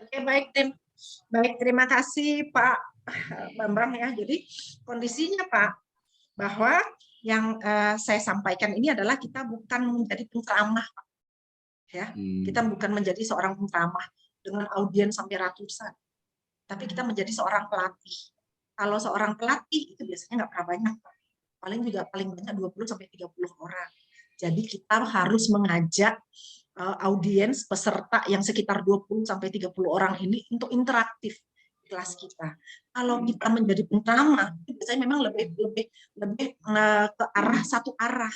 Oke, baik, Tim. Baik, terima kasih Pak Bambang ya. Jadi kondisinya Pak, bahwa yang saya sampaikan ini adalah kita bukan menjadi penceramah, Pak. Ya, kita bukan menjadi seorang penceramah dengan audiens sampai ratusan, tapi kita menjadi seorang pelatih. Kalau seorang pelatih itu biasanya nggak pernah banyak, Pak. Paling banyak 20 sampai 30 orang. Jadi kita harus mengajak audiens peserta yang sekitar 20 sampai 30 orang ini untuk interaktif di kelas kita. Kalau kita menjadi penceramah, biasanya memang lebih ke arah satu arah.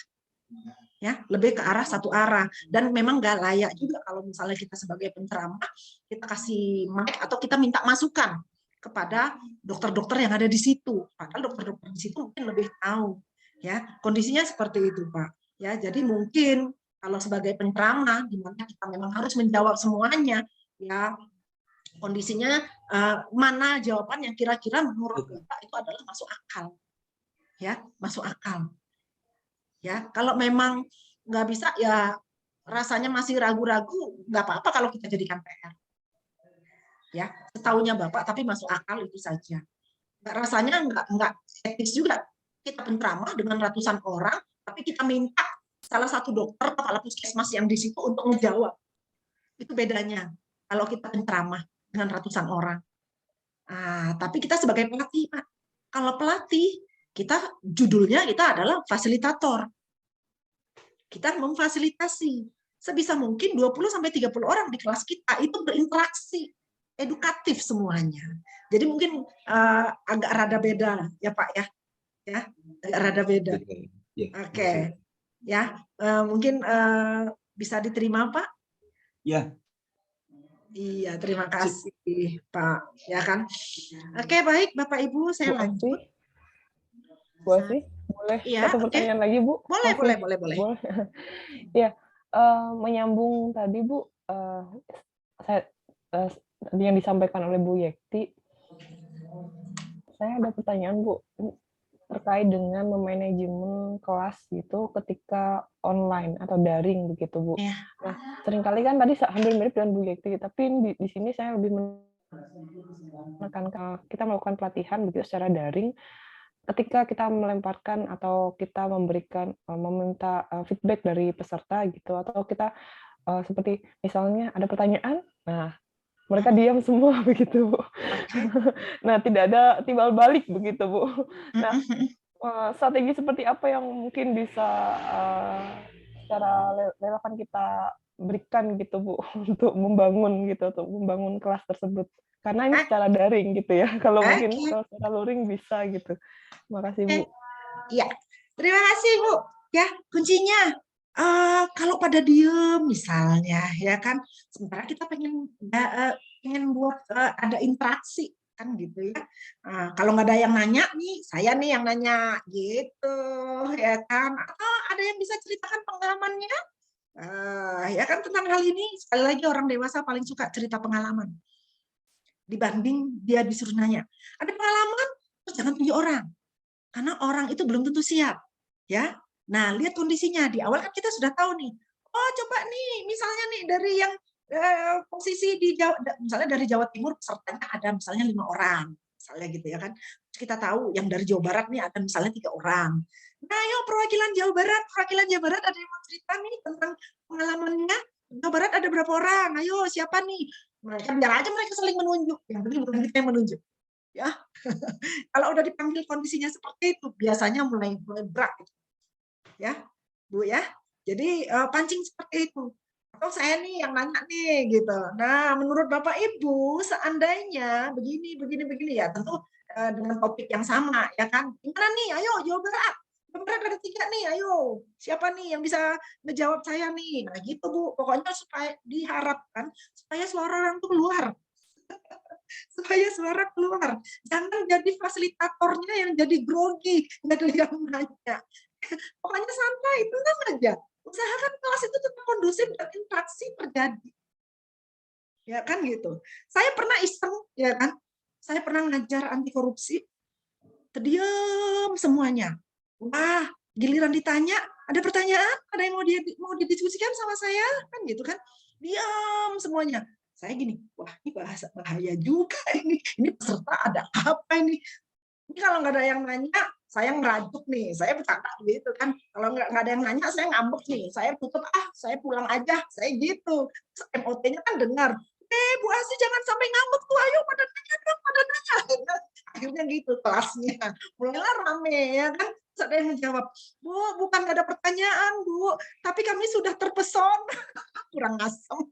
Ya, lebih ke arah satu arah, dan memang nggak layak juga kalau misalnya kita sebagai penceramah kita kasih mic atau kita minta masukan kepada dokter-dokter yang ada di situ, padahal dokter-dokter di situ mungkin lebih tahu ya kondisinya seperti itu Pak ya. Jadi mungkin kalau sebagai penceramah di mana kita memang harus menjawab semuanya ya, kondisinya mana jawaban yang kira-kira menurut Bapak itu adalah masuk akal ya, masuk akal. Ya, kalau memang nggak bisa ya rasanya masih ragu-ragu, nggak apa-apa kalau kita jadikan PR. Ya, setahunya Bapak tapi masuk akal itu saja. Rasanya nggak etis juga kita penceramah dengan ratusan orang, tapi kita minta salah satu dokter kepala puskesmas yang di situ untuk menjawab. Itu bedanya kalau kita penceramah dengan ratusan orang. Tapi kita sebagai pelatih, Pak. Kalau pelatih, kita judulnya kita adalah fasilitator. Kita memfasilitasi sebisa mungkin 20 sampai 30 orang di kelas kita itu berinteraksi, edukatif semuanya. Jadi mungkin agak rada beda ya Pak ya. Ya, agak rada beda. Oke. Ya, mungkin bisa diterima Pak? Ya. Iya, terima kasih Pak. Ya kan. Oke, baik Bapak Ibu, saya lanjut. Bu Asih, boleh satu pertanyaan lagi Bu? Boleh. Ya, menyambung tadi Bu, saya yang disampaikan oleh Bu Yekti, saya ada pertanyaan Bu terkait dengan memanajemen kelas gitu ketika online atau daring begitu Bu. Nah, seringkali kan tadi hampir mirip dengan Bu Yekti, tapi di sini saya lebih menekankan kita melakukan pelatihan begitu secara daring. Ketika kita melemparkan atau kita meminta feedback dari peserta gitu, atau kita seperti misalnya ada pertanyaan, nah mereka diam semua begitu Bu. Nah tidak ada timbal balik begitu Bu. Nah strategi seperti apa yang mungkin bisa secara relevan kita berikan gitu Bu untuk membangun gitu, untuk membangun kelas tersebut, karena ini secara daring gitu ya. Kalau mungkin kalau secara luring bisa gitu. Terima kasih Bu. Iya, terima kasih Bu. Ya, kuncinya kalau pada diem misalnya, ya kan, sementara kita pengen buat ada interaksi kan gitu ya. Kalau nggak ada yang nanya nih, saya nih yang nanya gitu, ya kan. Atau ada yang bisa ceritakan pengalamannya, ya kan tentang hal ini. Sekali lagi orang dewasa paling suka cerita pengalaman dibanding dia disuruh nanya. Ada pengalaman, terus jangan tunjuk orang. Karena orang itu belum tentu siap, ya. Nah, lihat kondisinya di awal kan kita sudah tahu nih. Oh, coba nih, misalnya nih dari yang posisi di Jawa, misalnya dari Jawa Timur pesertanya ada misalnya 5 orang, misalnya gitu ya kan. Terus kita tahu yang dari Jawa Barat nih ada misalnya 3 orang. Nah, ayo perwakilan Jawa Barat ada yang mau cerita nih tentang pengalamannya. Jawa Barat ada berapa orang? Ayo, siapa nih? Mereka biar aja mereka saling menunjuk. Yang penting bukan kita yang menunjuk. Ya, kalau udah dipanggil kondisinya seperti itu biasanya mulai berat ya Bu ya. Jadi pancing seperti itu, atau saya nih yang nanya nih gitu. Nah, menurut Bapak Ibu seandainya begini ya, tentu dengan topik yang sama ya kan. Gimana nih, ayo Jawa Barat ada 3 nih, ayo siapa nih yang bisa ngejawab saya nih. Nah gitu Bu, pokoknya supaya diharapkan supaya suara orang tuh keluar. Supaya suara keluar. Jangan jadi fasilitatornya yang jadi grogi, nggak ada yang nanya. Pokoknya santai, tenang aja. Usahakan kelas itu tetap kondusif dan interaksi terjadi. Ya kan gitu. Saya pernah iseng, ya kan. Saya pernah ngajar anti korupsi, terdiam semuanya. Wah, giliran ditanya, ada pertanyaan, ada yang mau didiskusikan sama saya, kan gitu kan. Diam semuanya. Saya gini, wah ini bahaya juga ini peserta ada apa ini? Ini kalau nggak ada yang nanya, saya ngerajuk nih, saya bercanda gitu kan. Kalau nggak ada yang nanya, saya ngambek nih, saya tutup, saya pulang aja, saya gitu. MOT-nya kan dengar, Bu Asi jangan sampai ngambek tuh, ayo pada nanya dong, pada nanya. Akhirnya gitu kelasnya, mulailah rame ya kan. Terus ada yang menjawab, Bu, bukan nggak ada pertanyaan, Bu, tapi kami sudah terpesona. Kurang asem.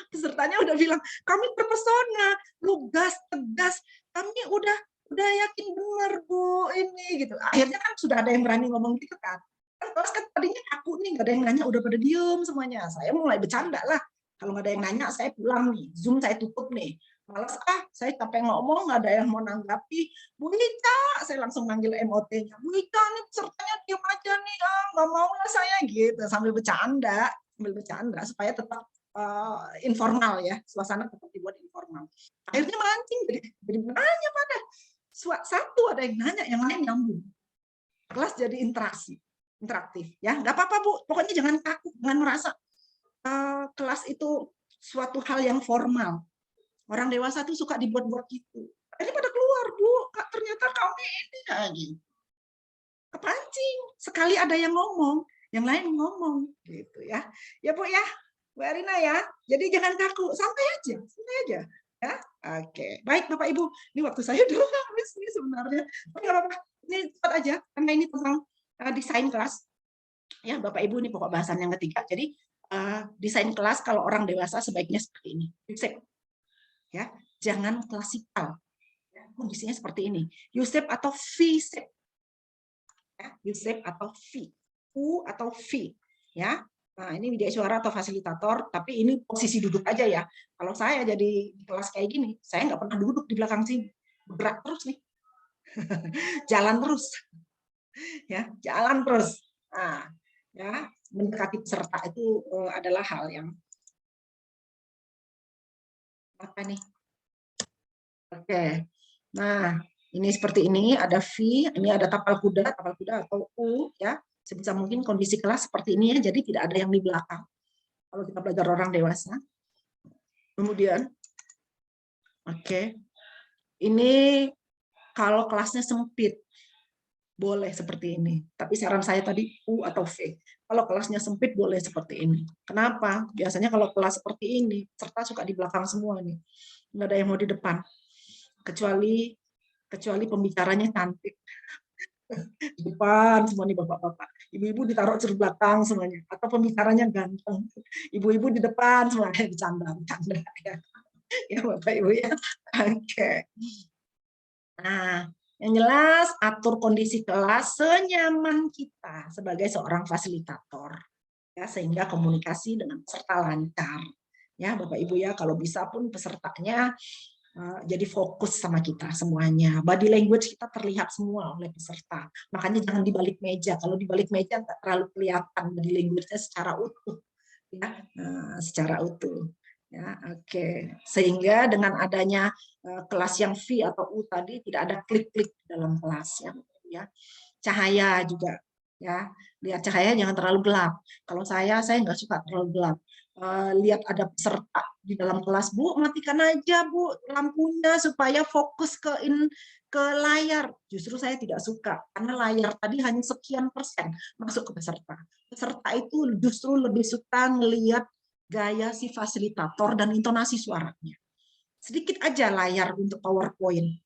Pesertanya udah bilang, kami terpesona, lugas, tegas, kami udah yakin benar Bu ini gitu. Akhirnya kan sudah ada yang berani ngomong gitu kan. Terus kan tadinya aku nih nggak ada yang nanya, udah pada diem semuanya. Saya mulai bercanda lah. Kalau nggak ada yang nanya, saya pulang nih. Zoom saya tutup nih. Malas saya capek ngomong, nggak ada yang mau nanggapi. Bu Ica, saya langsung manggil MOT-nya. Bu Ica, nih pesertanya diem aja nih, nggak mau lah saya gitu. Sambil bercanda supaya tetap informal ya, suasana tetap dibuat informal. Akhirnya mancing, jadi nanya pada satu ada yang nanya, yang lain nyambung. Kelas jadi interaktif ya, nggak apa-apa Bu, pokoknya jangan kaku, jangan merasa kelas itu suatu hal yang formal. Orang dewasa tuh suka dibuat-buat gitu. Ini pada keluar Bu, Kak, ternyata kami ini lagi kepancing. Sekali ada yang ngomong, yang lain ngomong gitu ya. Ya Bu ya, Bu Arina ya. Jadi jangan kaku, santai aja ya. Oke, baik Bapak Ibu. Ini waktu saya udah habis nih sebenarnya. Tapi nggak apa-apa. Ini cepat aja karena ini tentang desain kelas. Ya Bapak Ibu, ini pokok bahasan yang ketiga. Jadi desain kelas kalau orang dewasa sebaiknya seperti ini. Ya, jangan klasikal. Ya, kondisinya seperti ini. U-shape atau V-shape. Ya, U-shape atau V. U atau V. Ya, nah, ini media suara atau fasilitator, tapi ini posisi duduk aja ya. Kalau saya jadi di kelas kayak gini, saya nggak pernah duduk di belakang sini. Bergerak terus nih. Jalan terus. Ya, jalan terus. Nah, ya, mendekati peserta itu adalah hal yang apa nih? Oke. Nah, ini seperti ini, ada V, ini ada tapal kuda atau U ya. Sebisa mungkin kondisi kelas seperti ini ya, jadi tidak ada yang di belakang. Kalau kita belajar orang dewasa. Kemudian, oke, ini kalau kelasnya sempit, boleh seperti ini. Tapi saran saya tadi U atau V. Kalau kelasnya sempit, boleh seperti ini. Kenapa? Biasanya kalau kelas seperti ini, peserta suka di belakang semua nih. Nggak ada yang mau di depan. Kecuali pembicaranya cantik. Di depan semua nih bapak-bapak. Ibu-ibu ditaruh di belakang semuanya. Atau pembicaranya ganteng. Ibu-ibu di depan semuanya bercanda ya. Ya Bapak Ibu ya. Oke. Nah, yang jelas atur kondisi kelas senyaman kita sebagai seorang fasilitator ya, sehingga komunikasi dengan peserta lancar. Ya Bapak Ibu ya, kalau bisa pun pesertanya jadi fokus sama kita semuanya. Body language kita terlihat semua oleh peserta. Makanya jangan di balik meja. Kalau di balik meja nggak terlalu kelihatan body language-nya secara utuh. Ya, secara utuh. Ya, oke. Sehingga dengan adanya kelas yang V atau U tadi tidak ada klik-klik dalam kelas ya. Cahaya juga ya. Lihat cahaya jangan terlalu gelap. Kalau saya nggak suka terlalu gelap. Lihat ada peserta di dalam kelas, Bu, matikan aja Bu lampunya supaya fokus ke layar. Justru saya tidak suka karena layar tadi hanya sekian persen masuk ke peserta. Peserta itu justru lebih suka ngelihat gaya si fasilitator dan intonasi suaranya. Sedikit aja layar untuk PowerPoint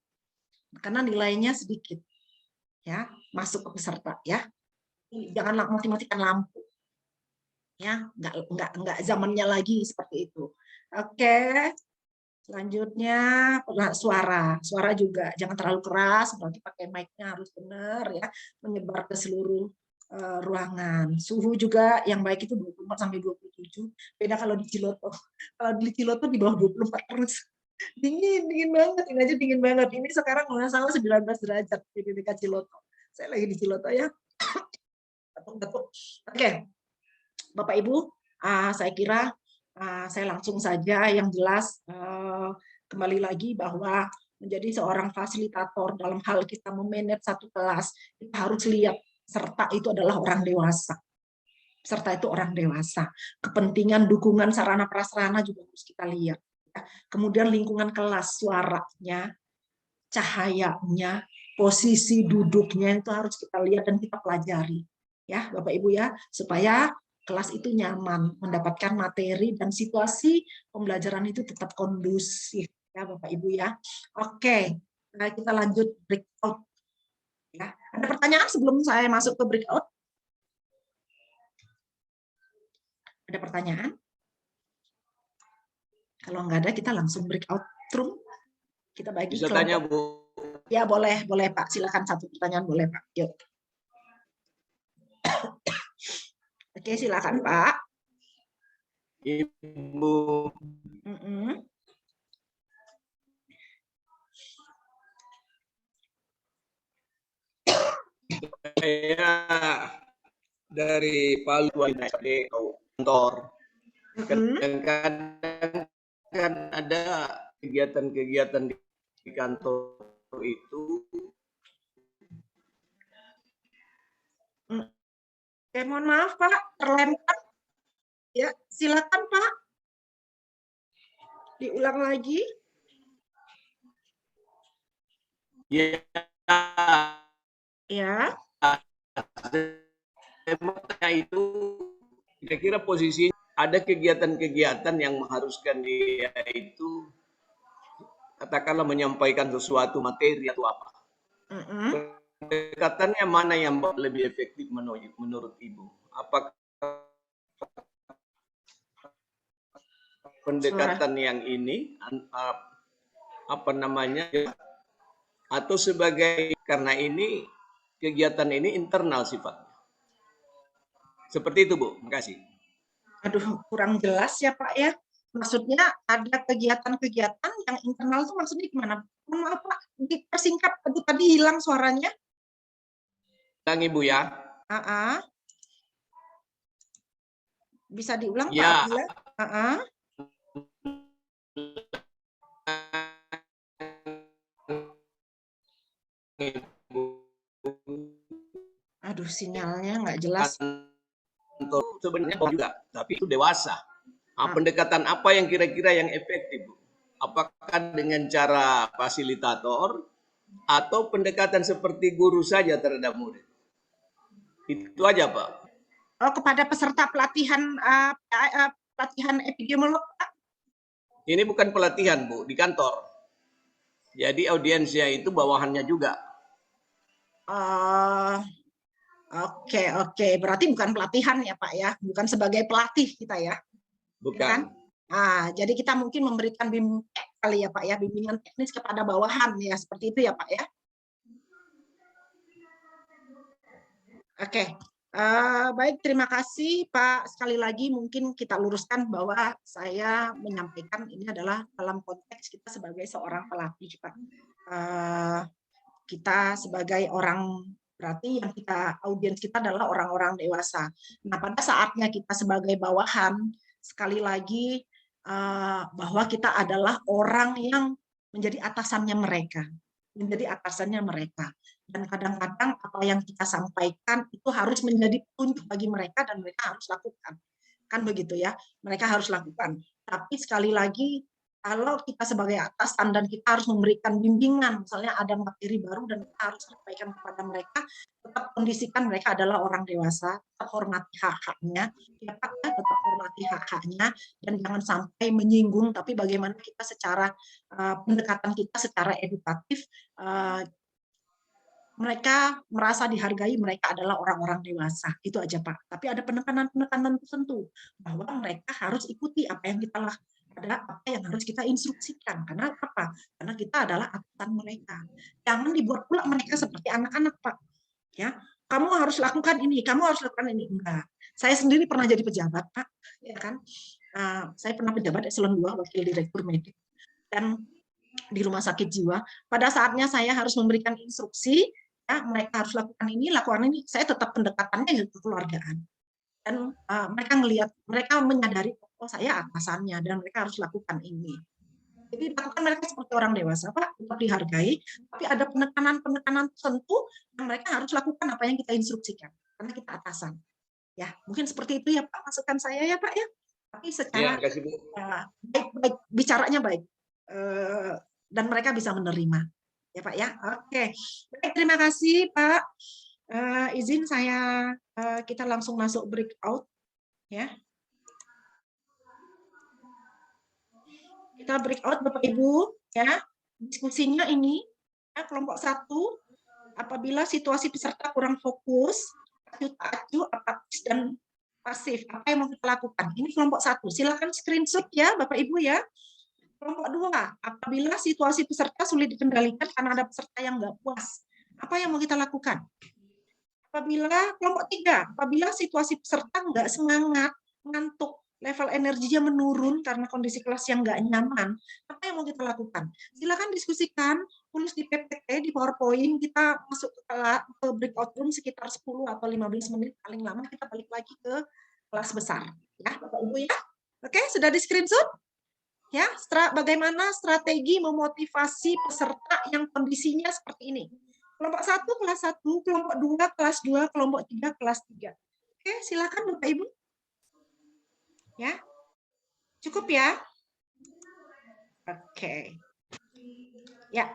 karena nilainya sedikit ya masuk ke peserta ya. Jangan mati-matikan lampu. Ya, enggak zamannya lagi seperti itu. Oke. Selanjutnya suara juga jangan terlalu keras, berarti pakai mic-nya harus benar ya, menyebar ke seluruh ruangan. Suhu juga yang baik itu 24 sampai 27. Beda kalau di Ciloto. Kalau di Ciloto di bawah 24 terus. Dingin banget, ini aja dingin banget. Ini sekarang nggak salah 19 derajat di dekat Ciloto. Saya lagi di Ciloto ya. Batuk-batuk. Oke. Bapak Ibu, saya kira saya langsung saja yang jelas kembali lagi bahwa menjadi seorang fasilitator dalam hal kita memanage satu kelas, kita harus lihat serta itu adalah orang dewasa. peserta itu orang dewasa. Kepentingan, dukungan, sarana prasarana juga harus kita lihat. Kemudian lingkungan kelas, suaranya, cahayanya, posisi duduknya itu harus kita lihat dan kita pelajari. Ya, Bapak Ibu ya, supaya kelas itu nyaman, mendapatkan materi dan situasi pembelajaran itu tetap kondusif ya Bapak Ibu ya. Oke, nah, kita lanjut breakout. Ya. Ada pertanyaan sebelum saya masuk ke breakout? Ada pertanyaan? Kalau nggak ada, kita langsung breakout room. Kita bagi Bisa kelompok. tanya, Bu? Ya boleh Pak. Silakan satu pertanyaan boleh Pak. Yuk. Oke, silakan Pak. Ibu. Saya dari Palu di kantor. Kadang-kadang kan ada kegiatan-kegiatan di kantor itu. Mohon maaf Pak, terlempar. Ya, silakan Pak. Diulang lagi. Ya. Ya. Temanya itu kira-kira posisinya ada kegiatan-kegiatan yang mengharuskan dia itu katakanlah menyampaikan sesuatu materi atau apa. Pendekatannya mana yang lebih efektif menurut Ibu? Apakah pendekatan yang ini apa namanya atau sebagai karena ini kegiatan ini internal sifatnya? Seperti itu Bu, terima kasih. Aduh, kurang jelas ya Pak ya. Maksudnya ada kegiatan-kegiatan yang internal itu maksudnya gimana? Mohon maaf Pak, dipersingkat, tadi hilang suaranya. Ulang Ibu ya. Bisa diulang ya. Pak? Aduh, sinyalnya nggak jelas. Sebenarnya juga, tapi itu dewasa. Pendekatan apa yang kira-kira yang efektif? Apakah dengan cara fasilitator atau pendekatan seperti guru saja terhadap murid? Itu aja Pak. Oh, kepada peserta pelatihan pelatihan epidemiolog Pak? Ini bukan pelatihan Bu, di kantor. Jadi audiensnya itu bawahannya juga. Oke. Berarti bukan pelatihan ya Pak ya, bukan sebagai pelatih kita ya. Bukan. Ya kan? Jadi kita mungkin memberikan kali ya Pak ya, bimbingan teknis kepada bawahan ya, seperti itu ya Pak ya. Oke. Baik, terima kasih Pak. Sekali lagi mungkin kita luruskan bahwa saya menyampaikan ini adalah dalam konteks kita sebagai seorang pelatih Pak. Kita sebagai orang, berarti yang audiens kita adalah orang-orang dewasa. Nah, pada saatnya kita sebagai bawahan, sekali lagi bahwa kita adalah orang yang menjadi atasannya mereka. Dan kadang-kadang apa yang kita sampaikan itu harus menjadi petunjuk bagi mereka dan mereka harus lakukan. Kan begitu ya, mereka harus lakukan. Tapi sekali lagi, kalau kita sebagai atasan dan kita harus memberikan bimbingan, misalnya ada materi baru dan kita harus sampaikan kepada mereka, tetap kondisikan mereka adalah orang dewasa, tetap hormati hak-haknya, ya Pak, tetap hormati hak-haknya, dan jangan sampai menyinggung, tapi bagaimana kita secara pendekatan kita secara edukatif, mereka merasa dihargai, mereka adalah orang-orang dewasa. Itu aja Pak. Tapi ada penekanan-penekanan tertentu bahwa mereka harus ikuti apa yang kita lakukan, ada apa yang harus kita instruksikan. Karena apa? Karena kita adalah atasan mereka. Jangan dibuat pula mereka seperti anak-anak Pak. Ya, kamu harus lakukan ini, kamu harus lakukan ini. Enggak. Saya sendiri pernah jadi pejabat Pak, ya kan? Saya pernah pejabat eselon 2, wakil direktur medik, dan di rumah sakit jiwa. Pada saatnya saya harus memberikan instruksi, ya, mereka harus lakukan ini, saya tetap pendekatannya ke kekeluargaan. Dan mereka mereka menyadari, oh saya atasannya, dan mereka harus lakukan ini. Jadi lakukan mereka seperti orang dewasa, Pak, tetap dihargai, tapi ada penekanan-penekanan tertentu yang mereka harus lakukan apa yang kita instruksikan, karena kita atasan. Ya, mungkin seperti itu ya Pak, masukan saya ya Pak ya. Tapi secara Ya, kasih Bu. baik-baik, bicaranya baik. Dan mereka bisa menerima. Ya Pak ya. Oke. Baik, terima kasih Pak. Izin saya kita langsung masuk breakout ya. Kita breakout Bapak Ibu ya. Diskusinya ini ya, kelompok 1 apabila situasi peserta kurang fokus, acuh, apatis dan pasif, apa yang mau kita lakukan? Ini kelompok 1. Silakan screenshot ya Bapak Ibu ya. Kelompok 2, apabila situasi peserta sulit dikendalikan karena ada peserta yang nggak puas, apa yang mau kita lakukan? Kelompok 3, apabila situasi peserta nggak semangat, ngantuk, level energinya menurun karena kondisi kelas yang nggak nyaman, apa yang mau kita lakukan? Silakan diskusikan, tulis di PPT, di PowerPoint, kita masuk ke breakout room sekitar 10 atau 15 menit, paling lama kita balik lagi ke kelas besar. Ya, Bapak Ibu ya. Oke, sudah di screenshot? Ya, bagaimana strategi memotivasi peserta yang kondisinya seperti ini. Kelompok 1 kelas 1, kelompok 2 kelas 2, kelompok 3 kelas 3. Oke, silakan Bapak Ibu. Ya. Cukup ya? Oke. Ya.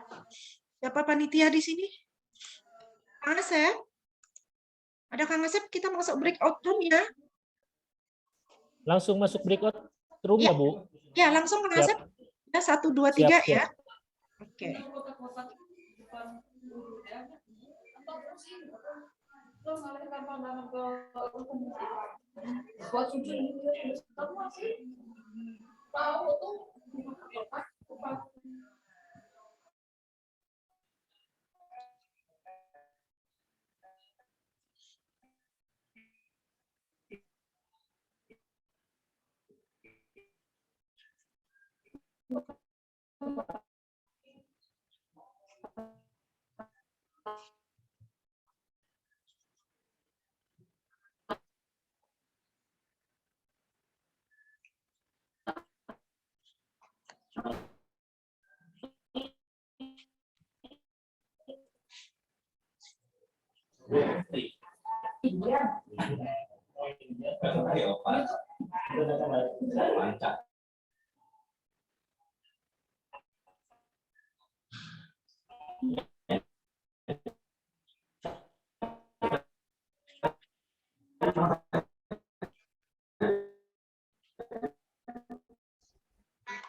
Siapa panitia di sini? Kang Asep? Ada Kang Asep, kita masuk breakout room ya. Langsung masuk breakout room ya, Bu? Ya, langsung Kang Asep. Ya, 1, 2, 3 ya. Oke.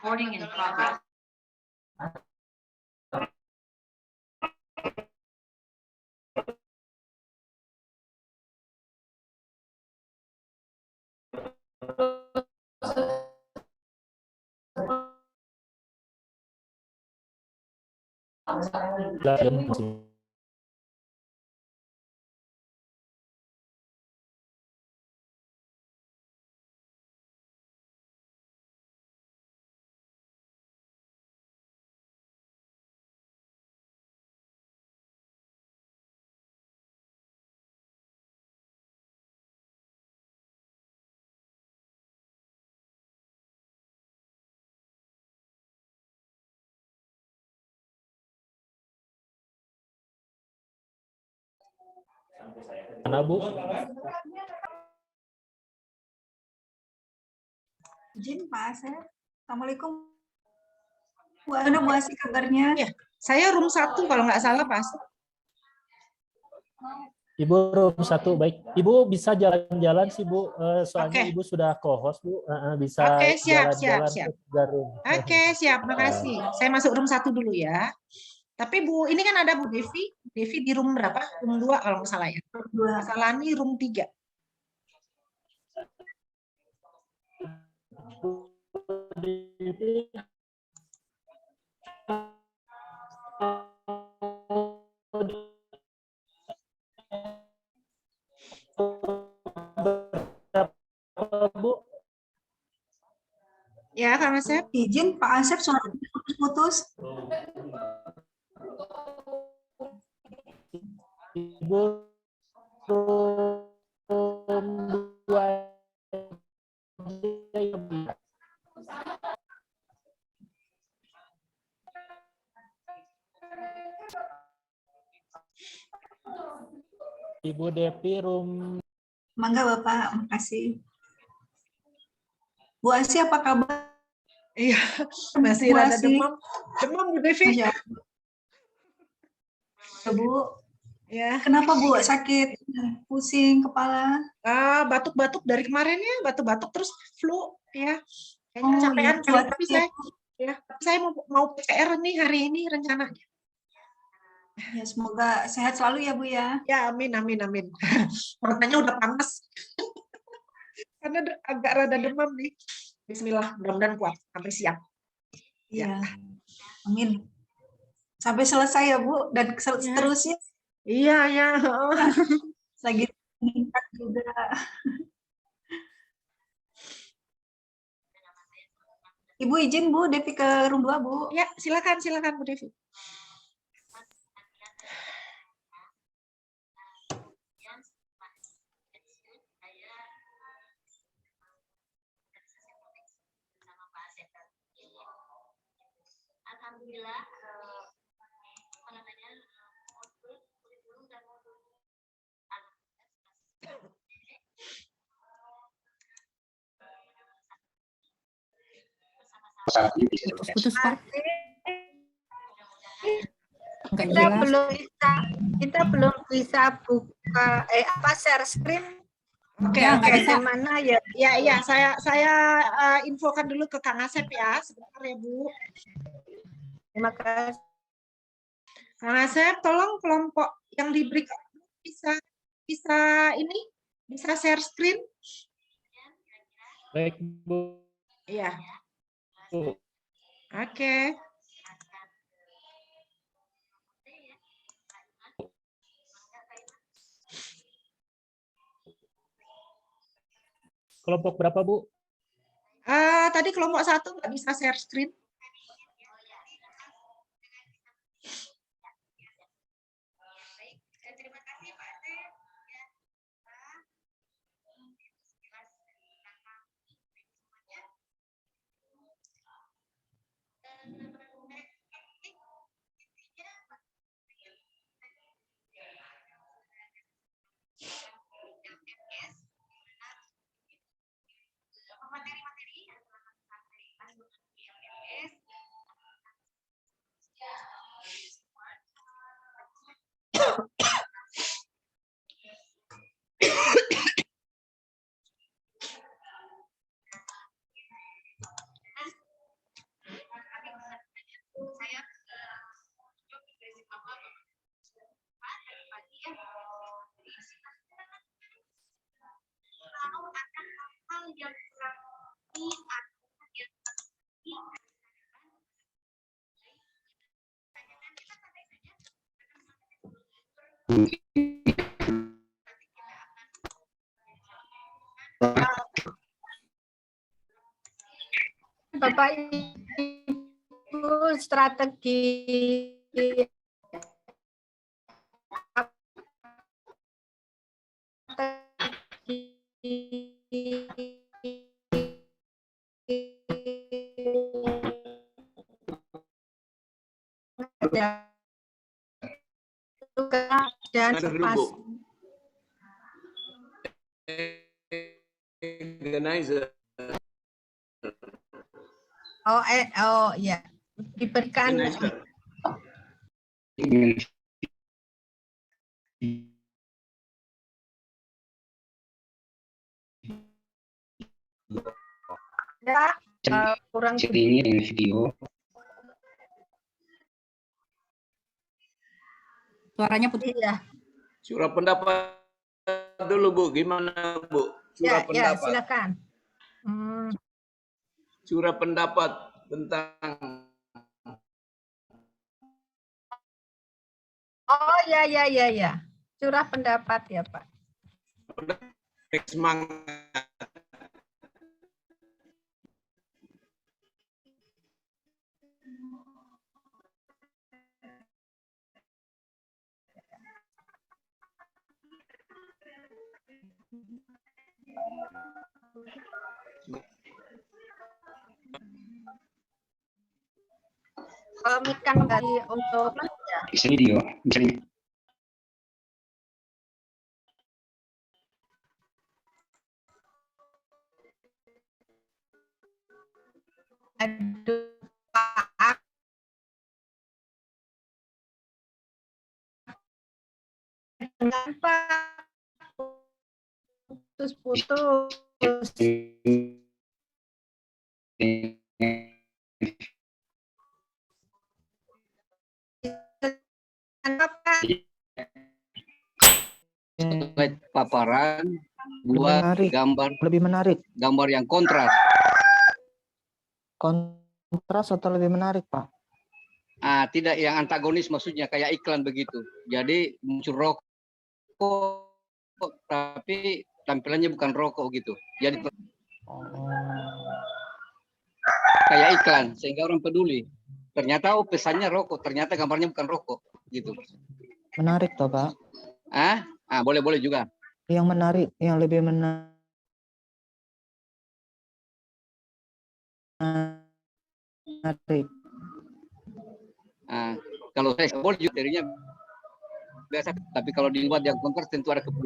Recording in progress. Mana, Bu? Izin Pak Asep. Assalamualaikum. Bu Ana, Bu Asih kabarnya? Ya, saya room 1 kalau nggak salah Pak Asep. Ibu room 1, baik. Ibu bisa jalan-jalan sih, Bu. Soalnya Ibu sudah co-host, Bu. Bisa jalan-jalan ke room. Oke, siap. Makasih. Saya masuk room 1 dulu ya. Tapi Bu, ini kan ada Bu Devi. Devi di room berapa? Room 2 kalau nggak salah ya. Salani room 3. Bu. Ya, Kang Asep. Izin Pak Asep, suaranya putus-putus. Ibu room 2. Ibu Devi room Mangga Bapak, makasih. Bu Asi apa kabar? Iya, masih Bu rada Asi. demam. Demam Bu Devi. Ya, Bu. Ya. Kenapa Bu? Sakit, pusing kepala? Batuk-batuk dari kemarin ya, batuk-batuk terus flu ya. Kayaknya Oh capean iya, kali, tapi saya mau PCR nih hari ini rencananya. Ya, semoga sehat selalu ya Bu ya. Ya, amin, amin, amin. Matanya udah panas. Karena agak rada demam nih. Bismillah, mudah-mudahan kuat sampai siang. Iya. Amin. Sampai selesai ya Bu, dan seterusnya. Iya, ya. Lagi meningkat juga. Ibu izin Bu, Devi ke room 2 Bu. Ya, silakan Bu Devi. Alhamdulillah, putus Pak. Kita belum bisa buka share screen. Oke. Bagaimana ya? Ya, saya infokan dulu ke Kang Asep ya, sebentar ya Bu. Terima kasih. Kang Asep, tolong kelompok yang diberikan bisa share screen. Baik Bu. Iya. Oke. Kelompok berapa Bu? Tadi kelompok 1 nggak bisa share screen. Bapak Ibu, strategi dan Organizer. Ya, diberikan kurang ini dengan video. Suaranya putih ya. Curah pendapat dulu Bu, gimana Bu? Curah pendapat. Silakan. Curah pendapat tentang. Oh ya. Curah pendapat ya Pak. Semangat. Mikan dari untuk Bisa video, bisa ini. Aduh, Pak. Kenapa putus-putus? Kenapa? Paparan buat lebih menarik gambar yang kontras atau lebih menarik, Pak? Tidak yang antagonis, maksudnya kayak iklan begitu. Jadi muncul rokok tapi tampilannya bukan rokok gitu, jadi kayak iklan sehingga orang peduli. Ternyata pesannya rokok, ternyata gambarnya bukan rokok gitu. Menarik toh, Pak? Boleh juga. Yang menarik, yang lebih menarik. Kalau saya boleh juga dirinya biasa, tapi kalau dibuat yang kontras tentu ada keperluan.